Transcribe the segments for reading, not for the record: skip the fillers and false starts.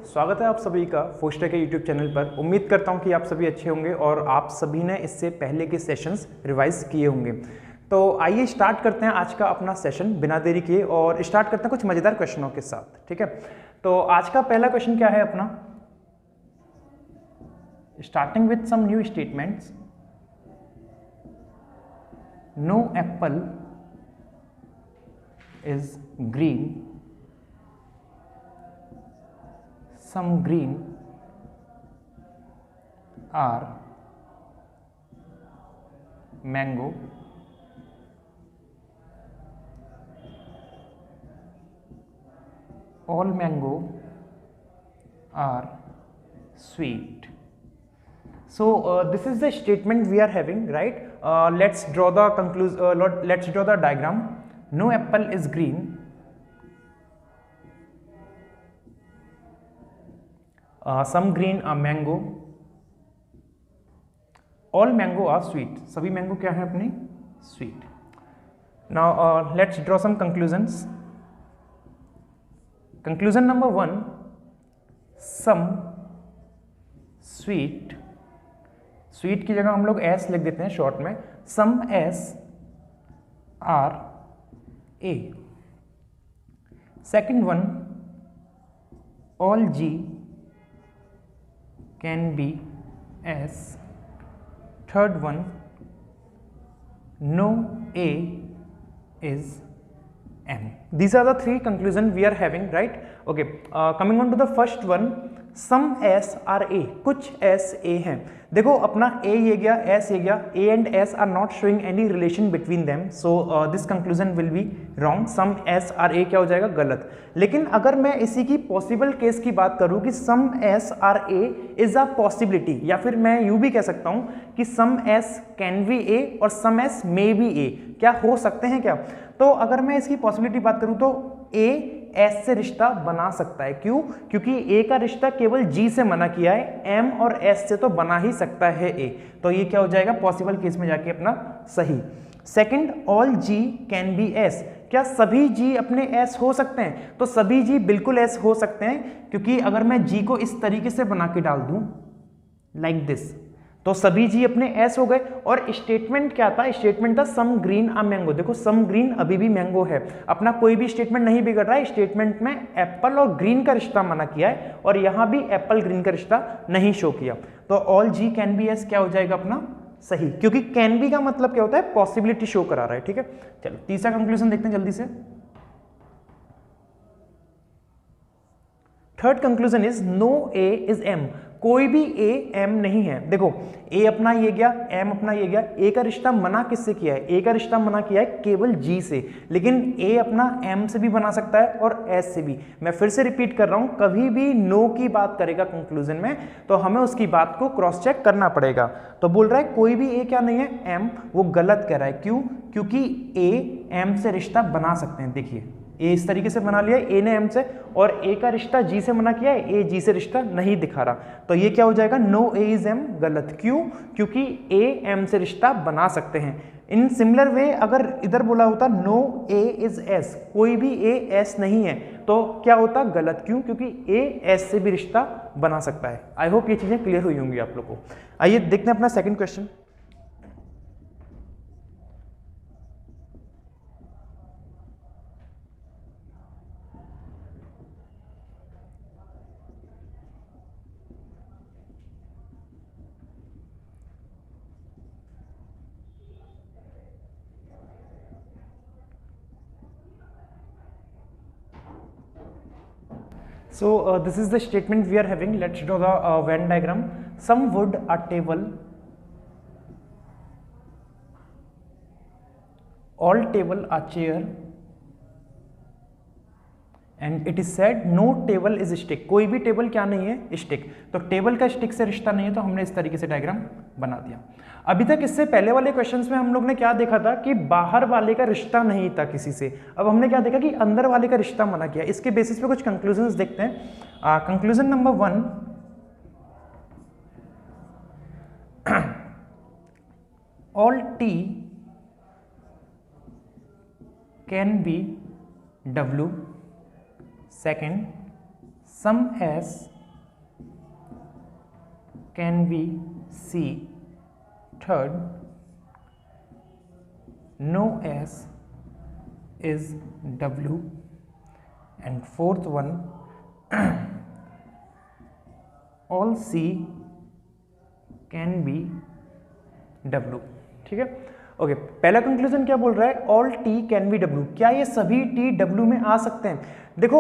स्वागत है आप सभी का फोस्टर के यूट्यूब चैनल पर। उम्मीद करता हूं कि आप सभी अच्छे होंगे और आप सभी ने इससे पहले के सेशंस रिवाइज किए होंगे। तो आइए स्टार्ट करते हैं आज का अपना सेशन बिना देरी किए और स्टार्ट करते हैं कुछ मज़ेदार क्वेश्चनों के साथ। ठीक है, तो आज का पहला क्वेश्चन क्या है अपना, starting with some new statements. No apple is green, some green are mango, all mango are sweet. So this is the statement we are having, right? Let's draw the let's draw the diagram. No apple is green, some green are mango, all mango are sweet. सभी mango क्या है अपनी sweet. Now let's draw some conclusions. Conclusion number 1, some sweet, sweet की जगह हम लोग s लिख देते हैं शॉर्ट में, some s are a. Second one, all g can be S. Third one, no A is M. These are the three conclusions we are having, right? Okay, coming on to the first one, some S are A. कुछ S A हैं। देखो अपना A ये गया, S ये गया, A and S are not showing any relation between them, so this conclusion will be wrong. Some S are A क्या हो जाएगा, गलत। लेकिन अगर मैं इसी की पॉसिबल केस की बात करूं कि some S are A is a possibility, या फिर मैं यूं भी कह सकता हूं कि some S can be A और some S may be A, क्या हो सकते हैं क्या? तो अगर मैं इसकी पॉसिबिलिटी बात करूं तो A S से रिश्ता बना सकता है। क्यों? क्योंकि A का रिश्ता केवल G से मना किया है, M और S से तो बना ही सकता है A। तो ये क्या हो जाएगा पॉसिबल केस में जाके अपना सही। Second, all G can be S, क्या सभी G अपने S हो सकते हैं? तो सभी G बिल्कुल S हो सकते हैं, क्योंकि अगर मैं G को इस तरीके से बना के डाल दूं लाइक दिस, तो सभी जी अपने S हो गए। और स्टेटमेंट क्या था? स्टेटमेंट था सम ग्रीन आ मैंगो। देखो सम ग्रीन अभी भी मैंगो है, अपना कोई भी स्टेटमेंट नहीं बिगड़ रहा है। स्टेटमेंट में एप्पल और ग्रीन का रिश्ता माना किया है और यहां भी एप्पल ग्रीन का रिश्ता नहीं शो किया। तो all G can be S क्या हो जाएगा अपना सही, क्योंकि कैन बी का मतलब क्या होता है, पॉसिबिलिटी शो करा रहा है। ठीक है, चलो तीसरा कंक्लूजन देखते हैं जल्दी से। Third conclusion is no A is M, कोई भी ए एम नहीं है। देखो ए अपना ये गया, एम अपना ये गया। ए का रिश्ता मना किससे किया है? ए का रिश्ता मना किया है केवल जी से, लेकिन ए अपना एम से भी बना सकता है और एस से भी। मैं फिर से रिपीट कर रहा हूं, कभी भी नो की बात करेगा कंक्लूजन में तो हमें उसकी बात को क्रॉस चेक करना पड़ेगा। तो बोल रहा है कोई भी ए क्या नहीं है, एम, वो गलत कह रहा है। क्यों? क्योंकि ए एम से रिश्ता बना सकते हैं। देखिए ए इस तरीके से बना लिया, ए ने एम से, और ए का रिश्ता जी से मना किया है, ए जी से रिश्ता नहीं दिखा रहा। तो ये क्या हो जाएगा, नो ए इज एम, गलत। क्यों? क्योंकि ए एम से रिश्ता बना सकते हैं। इन सिमिलर वे अगर इधर बोला होता नो ए इज एस, कोई भी ए एस नहीं है, तो क्या होता, गलत। क्यों? क्योंकि ए एस से भी रिश्ता बना सकता है। आई होप ये चीजें क्लियर हुई होंगी आप लोग को। आइए देखते हैं अपना second question. So this is the statement we are having. Let's draw the Venn diagram. Some wood, a table, all table, a chair, and it is said no table is stick. कोई भी table क्या नहीं है, stick. तो table का stick से रिश्ता नहीं है, तो हमने इस तरीके से डायग्राम बना दिया। अभी तक इससे पहले वाले क्वेश्चंस में हम लोग ने क्या देखा था कि बाहर वाले का रिश्ता नहीं था किसी से। अब हमने क्या देखा कि अंदर वाले का रिश्ता मना किया। इसके बेसिस पे कुछ कंक्लूजन्स देखते हैं। Conclusion number 1, all T can B W. Second, some S can be C. Third, no S is W. And fourth one, all C can be W. ठीक है, ओके पहला कंक्लूजन क्या बोल रहा है, all T can be W, क्या ये सभी टी डब्ल्यू में आ सकते हैं। देखो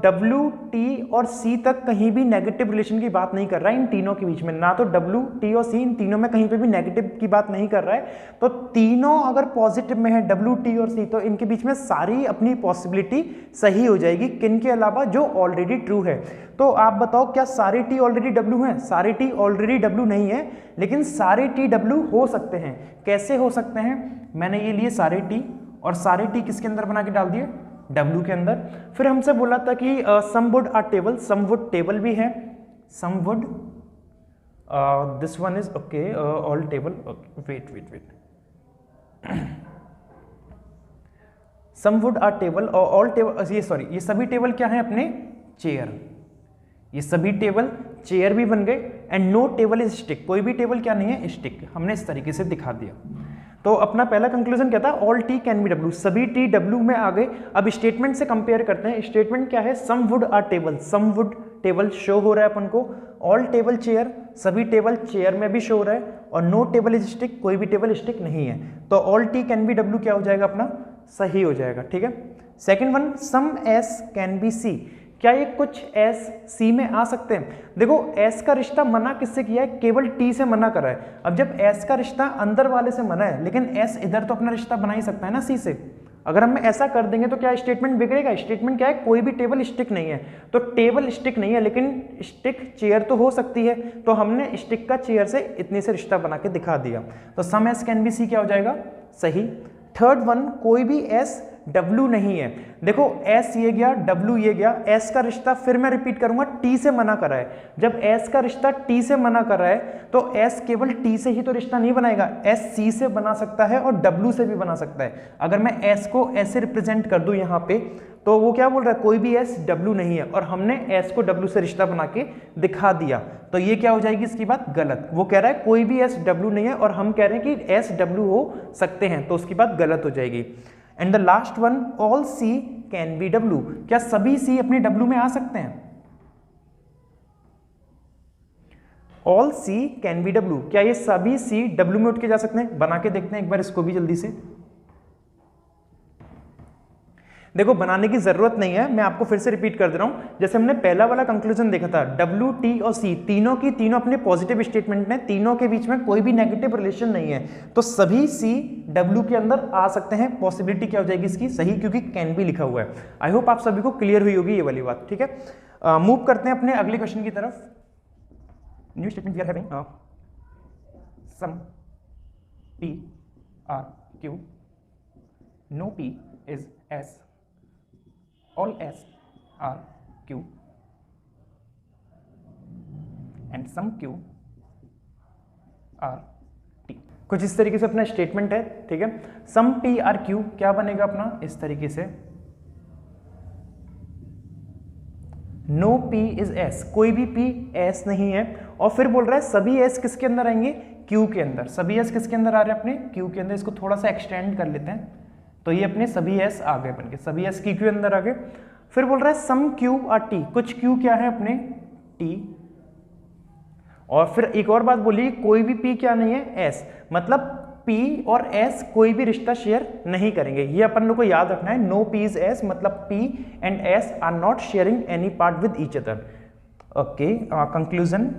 डब्ल्यू टी और सी तक कहीं भी नेगेटिव रिलेशन की बात नहीं कर रहा है इन तीनों के बीच में, ना तो डब्ल्यू टी और सी इन तीनों में कहीं पे भी नेगेटिव की बात नहीं कर रहा है। तो तीनों अगर पॉजिटिव में है डब्ल्यू टी और सी, तो इनके बीच में सारी अपनी पॉसिबिलिटी सही हो जाएगी, किन के अलावा, जो ऑलरेडी ट्रू है। तो आप बताओ क्या सारे टी ऑलरेडी डब्ल्यू हैं? सारे टी ऑलरेडी डब्ल्यू नहीं है, लेकिन सारे टी डब्ल्यू हो सकते हैं। कैसे हो सकते हैं? मैंने ये लिए सारे टी और सारे टी किसके अंदर बना के डाल दिए, W के अंदर। फिर हमसे बोला था कि some wood are table, some wood table भी है, some wood, this one is okay all table, wait some wood are table और ऑल टेबल, ये सॉरी, ये सभी टेबल क्या है अपने, चेयर। ये सभी टेबल चेयर भी बन गए। And no table is stick, कोई भी टेबल क्या नहीं है, स्टिक। हमने इस तरीके से दिखा दिया। तो अपना पहला कंक्लूजन क्या था, all T can be W, सभी टी डब्ल्यू में आ गए। अब स्टेटमेंट से कंपेयर करते हैं। स्टेटमेंट क्या है, some wood are table, some wood table show हो रहा है अपन को, ऑल टेबल चेयर, सभी टेबल चेयर में भी शो हो रहा है, और नो टेबल इज स्टिक, कोई भी टेबल स्टिक नहीं है। तो all T can be W क्या हो जाएगा अपना, सही हो जाएगा। ठीक है। Second one, some S can be C, क्या ये कुछ एस सी में आ सकते हैं? देखो एस का रिश्ता मना किससे किया है, केवल टी से मना करा है। अब जब एस का रिश्ता अंदर वाले से मना है, लेकिन एस इधर तो अपना रिश्ता बना ही सकता है ना सी से। अगर हम ऐसा कर देंगे तो क्या स्टेटमेंट बिगड़ेगा? स्टेटमेंट क्या है, कोई भी टेबल स्टिक नहीं है। तो टेबल स्टिक नहीं है, लेकिन स्टिक चेयर तो हो सकती है। तो हमने स्टिक का चेयर से इतने से रिश्ता बना के दिखा दिया। तो सम एस कैन बी सी क्या हो जाएगा, सही। थर्ड वन, कोई भी एस W नहीं है। देखो S ये गया, W ये गया, S का रिश्ता फिर मैं रिपीट करूंगा T से मना कर रहा है। जब S का रिश्ता T से मना कर रहा है तो S केवल T से ही तो रिश्ता नहीं बनाएगा, S C से बना सकता है और W से भी बना सकता है। अगर मैं S को ऐसे रिप्रेजेंट कर दूं यहाँ पे, तो वो क्या बोल रहा है, कोई भी S W नहीं है, और हमने S को W से रिश्ता बना के दिखा दिया। तो ये क्या हो जाएगी इसकी बात, गलत। वो कह रहा है कोई भी S W नहीं है, और हम कह रहे हैं कि S W हो सकते हैं, तो उसकी बात गलत हो जाएगी। And the last one, all C can be W, क्या सभी C अपने W में आ सकते हैं? All C can be W, क्या ये सभी C W में उठ के जा सकते हैं? बना के देखते हैं एक बार इसको भी जल्दी से। देखो बनाने की जरूरत नहीं है, मैं आपको फिर से रिपीट कर दे रहा हूं। जैसे हमने पहला वाला कंक्लूजन देखा था, W, T और C तीनों की तीनों अपने पॉजिटिव स्टेटमेंट हैं, तीनों के बीच में कोई भी नेगेटिव रिलेशन नहीं है, तो सभी C W के अंदर आ सकते हैं। पॉसिबिलिटी क्या हो जाएगी इसकी, सही, क्योंकि कैन भी लिखा हुआ है। आई होप आप सभी को क्लियर हुई होगी ये वाली बात। ठीक है, मूव करते हैं अपने अगले क्वेश्चन की तरफ। New statement we are having, some P R Q, no P is S, all S are Q and some Q are T। कुछ इस तरीके से अपना स्टेटमेंट है। ठीक है, सम P R Q क्या बनेगा अपना, इस तरीके से, नो P is S, कोई भी P S नहीं है, और फिर बोल रहा है सभी S किसके अंदर आएंगे, Q के अंदर। सभी S किसके अंदर आ रहे हैं, अपने Q के अंदर। इसको थोड़ा सा एक्सटेंड कर लेते हैं, तो ये अपने सभी S आ गए बनके, सभी S Q के अंदर आ गए। फिर बोल रहा है सम Q और T, कुछ Q क्या है अपने T, और फिर एक और बात बोली, कोई भी P क्या नहीं है, S, मतलब P और S कोई भी रिश्ता शेयर नहीं करेंगे। ये अपन लोग को याद रखना है, नो P is S, मतलब P and S are not sharing any part with each other. Okay, conclusion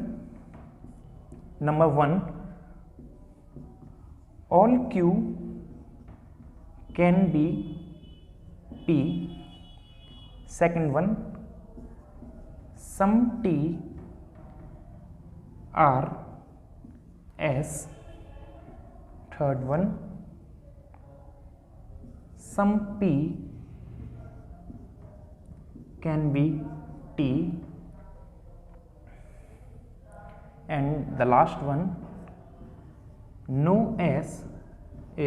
number 1, all Q can be P। second one, some T are S। third one, some P can be T, and the last one, no S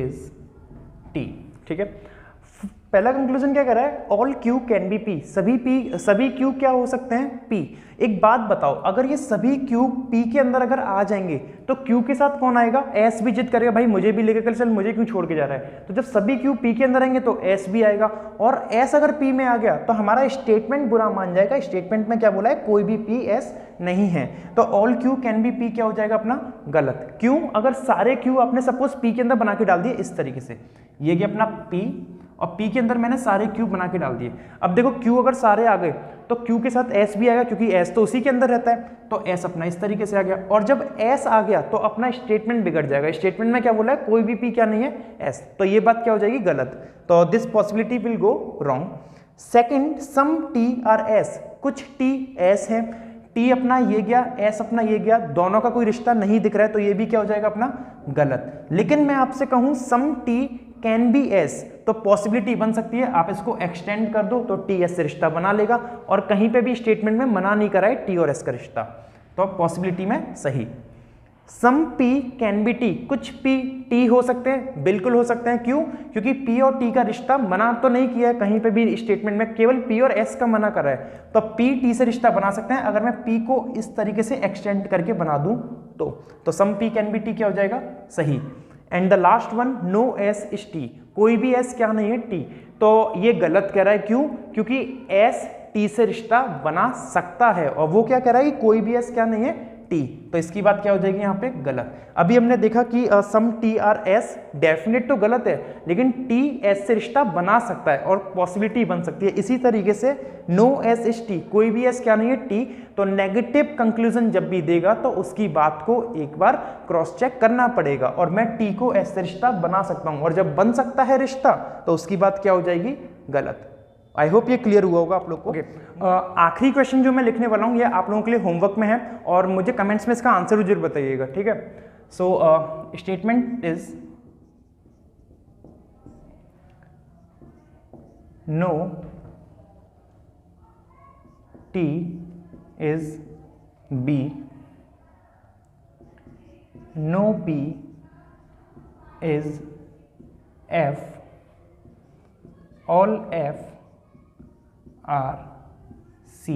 is T। ठीक है, पहला conclusion क्या कर रहा है, all Q can be P, सभी Q क्या हो सकते हैं, पी। एक बात बताओ, अगर ये सभी क्यू पी के अंदर अगर आ जाएंगे तो क्यू के साथ कौन आएगा, एस भी जिद करेगा, भाई मुझे भी लेकर चल, मुझे क्यों छोड़ के जा रहा है। तो जब सभी क्यू पी के अंदर आएंगे तो एस भी आएगा, और एस अगर पी में आ गया तो हमारा स्टेटमेंट बुरा मान जाएगा। स्टेटमेंट में क्या बोला है, कोई भी पी एस नहीं है, तो all Q can be P क्या हो जाएगा अपना, गलत। क्यों, अगर सारे क्यू आपने सपोज पी के अंदर बना के डाल दिए इस तरीके से, ये गया अपना पी, और पी के अंदर मैंने सारे क्यू बना के डाल दिए। अब देखो क्यू अगर सारे आ गए तो क्यू के साथ एस भी आएगा, क्योंकि एस तो उसी के अंदर रहता है, तो एस अपना इस तरीके से आ गया। और जब एस आ गया तो अपना स्टेटमेंट बिगड़ जाएगा। स्टेटमेंट में क्या बोला है, कोई भी पी क्या नहीं है, एस, तो ये बात क्या हो जाएगी, गलत। तो this possibility will go wrong. Second, some T are S, कुछ टी एस है, टी अपना ये गया, एस अपना ये गया, दोनों का कोई रिश्ता नहीं दिख रहा है, तो ये भी क्या हो जाएगा अपना, गलत। लेकिन मैं आपसे कहूं some tea can be S, तो पॉसिबिलिटी बन सकती है, आप इसको एक्सटेंड कर दो तो टी एस से रिश्ता बना लेगा, और कहीं पे भी स्टेटमेंट में मना नहीं करा है टी और एस का रिश्ता, तो पॉसिबिलिटी में सही। सम पी कैन बी टी, कुछ पी टी हो सकते हैं, बिल्कुल हो सकते हैं। क्यों, क्योंकि पी और टी का रिश्ता मना तो नहीं किया है कहीं पे भी स्टेटमेंट में, केवल पी और एस का मना कर रहा है, तो पी टी से रिश्ता बना सकते हैं अगर मैं पी को इस तरीके से एक्सटेंड करके बना दूं तो some P can be T क्या हो जाएगा, सही। And the last one, no S is T, कोई भी एस क्या नहीं है, टी, तो ये गलत कह रहा है। क्यों, क्योंकि एस टी से रिश्ता बना सकता है, और वो क्या कह रहा है कि कोई भी एस क्या नहीं है, टी, तो इसकी बात क्या हो जाएगी यहाँ पे, गलत। अभी हमने देखा कि सम टी आर एस डेफिनेट तो गलत है, लेकिन टी एस से रिश्ता बना सकता है और पॉसिबिलिटी बन सकती है। इसी तरीके से नो एस इज टी, कोई भी एस क्या नहीं है, टी, तो नेगेटिव कंक्लूजन जब भी देगा तो उसकी बात को एक बार क्रॉस चेक करना पड़ेगा, और मैं टी को एस से रिश्ता बना सकता हूं, और जब बन सकता है रिश्ता तो उसकी बात क्या हो जाएगी, गलत। आई होप ये क्लियर हुआ होगा आप लोग को। आखिरी क्वेश्चन जो मैं लिखने वाला हूँ ये आप लोगों के लिए होमवर्क में है, और मुझे कमेंट्स में इसका आंसर जरूर बताइएगा, ठीक है। So statement is no T is B, no P is F, all F are C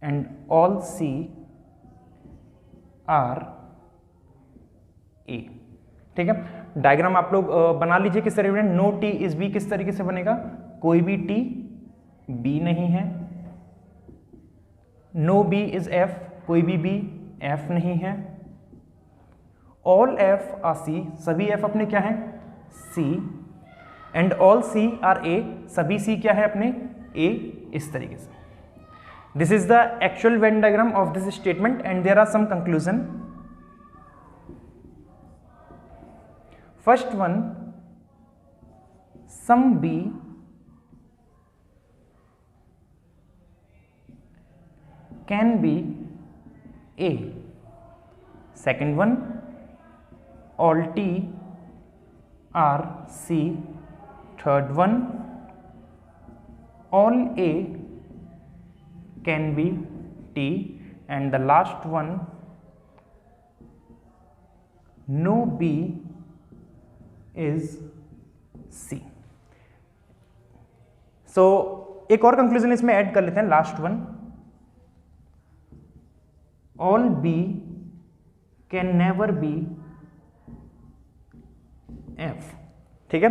and all C are A। ठीक है, डायग्राम आप लोग बना लीजिए किस तरीके से। नो टी इज बी किस तरीके से बनेगा, कोई भी टी बी नहीं है। नो बी इज एफ, कोई भी बी एफ नहीं है। ऑल एफ आर सी, सभी एफ अपने क्या हैं, C. And all C are A, सभी सी क्या है अपने, ए, इस तरीके से। This is the actual Venn diagram of this statement and there are some conclusion. First one, some B can be A. Second one, all T are C. Third one, all A can be T, and the last one, no B is C. So एक और conclusion इसमें add कर लेते हैं, last one, all B can never be F। ठीक है,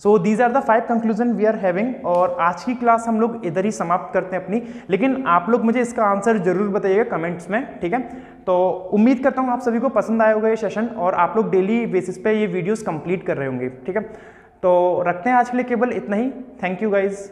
so these are the 5 conclusion we are having, और आज की क्लास हम लोग इधर ही समाप्त करते हैं अपनी। लेकिन आप लोग मुझे इसका आंसर जरूर बताइएगा कमेंट्स में, ठीक है। तो उम्मीद करता हूँ आप सभी को पसंद आया होगा ये सेशन, और आप लोग डेली बेसिस पे ये वीडियोस कंप्लीट कर रहे होंगे, ठीक है। तो रखते हैं आज के लिए केवल इतना ही। Thank you guys.